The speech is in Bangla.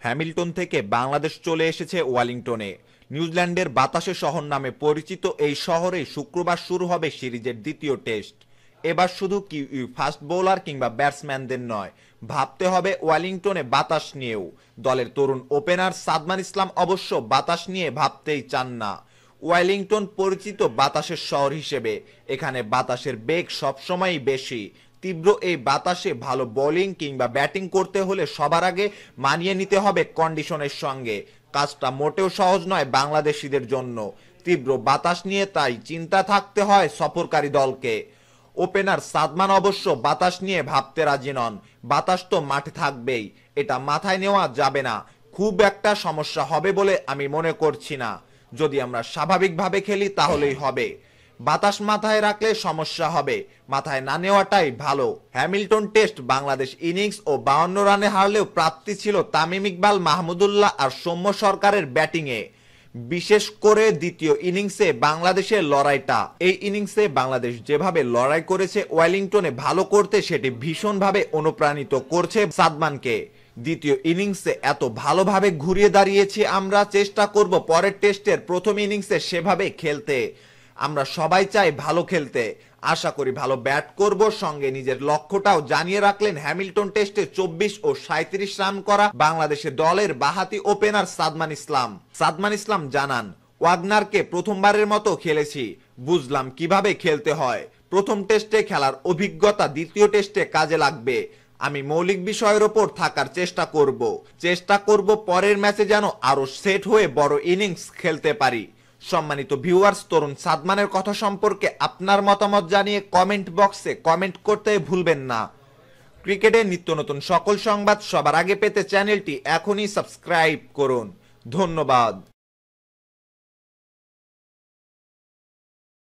হ্যামিল্টন থেকে বাংলাদেশ চলে এসেছে ওয়েলিংটনে। নিউজিল্যান্ডের বাতাসের শহর নামে পরিচিত এই শহরে শুক্রবার শুরু হবে সিরিজের দ্বিতীয় টেস্ট। এবার শুধু ফাস্ট বোলার কিংবা ব্যাটসম্যানদের নয়, ভাবতে হবে ওয়েলিংটনে বাতাস নিয়েও। দলের তরুণ ওপেনার সাদমান ইসলাম অবশ্য বাতাস নিয়ে ভাবতেই চান না। ওয়েলিংটন পরিচিত বাতাসের শহর হিসেবে, এখানে বাতাসের বেগ সবসময়ই বেশি। তীব্র এই বাতাসে ভালো বোলিং কিংবা ব্যাটিং করতে হলে সবার আগে মানিয়ে নিতে হবে কন্ডিশনের সঙ্গে। কাজটা মোটেও সহজ নয় বাংলাদেশিদের জন্য। তীব্র বাতাস নিয়ে তাই চিন্তা থাকতে হয় সফরকারী দলকে। ওপেনার সাদমান অবশ্য বাতাস নিয়ে ভাবতে রাজি নন। বাতাস তো মাঠে থাকবেই, এটা মাথায় নেওয়া যাবে না। খুব একটা সমস্যা হবে বলে আমি মনে করছি না। যদি আমরা স্বাভাবিকভাবে খেলি তাহলেই হবে। বাতাস মাথায় রাখলে সমস্যা হবে, মাথায় না নেওয়াটাই ভালো। হ্যামিল্টন টেস্ট বাংলাদেশ ইনিংস ও 52 রানে হারলেও প্রাপ্তি ছিল তামিম ইকবাল, মাহমুদুল্লাহ আর সৌম্য সরকারের ব্যাটিংয়ে। বিশেষ করে দ্বিতীয় ইনিংসে বাংলাদেশের লড়াইটা, এই ইনিংসে বাংলাদেশ যেভাবে লড়াই করেছে ওয়েলিংটনে ভালো করতে, সেটি ভীষণভাবে অনুপ্রাণিত করছে সাদমানকে। দ্বিতীয় ইনিংসে এত ভালোভাবে ঘুরিয়ে দাঁড়িয়েছি আমরা, চেষ্টা করব পরের টেস্টের প্রথম ইনিংসে সেভাবে খেলতে। আমরা সবাই চাই ভালো খেলতে, আশা করি ভালো ব্যাট করব। সঙ্গে নিজের লক্ষ্যটাও জানিয়ে রাখলেন হ্যামিল্টন টেস্টে 24 ও 37 রান করা বাংলাদেশের দলের বাঁহাতি ওপেনার সাদমান ইসলাম। সাদমান ইসলাম জানান, ওয়াগনারকে প্রথমবারের মতো খেলেছি, বুঝলাম কিভাবে খেলতে হয়। প্রথম টেস্টে খেলার অভিজ্ঞতা দ্বিতীয় টেস্টে কাজে লাগবে। আমি মৌলিক বিষয়ের ওপর থাকার চেষ্টা করব পরের ম্যাচে যেন আরো সেট হয়ে বড় ইনিংস খেলতে পারি। সম্মানিত ভিউয়ার্স, তরুণ সাদমানের কথা সম্পর্কে আপনার মতামত জানিয়ে কমেন্ট বক্সে কমেন্ট করতে ভুলবেন না। ক্রিকেটের নিত্য নতুন সকল সংবাদ সবার আগে পেতে চ্যানেলটি এখনই সাবস্ক্রাইব করুন। ধন্যবাদ।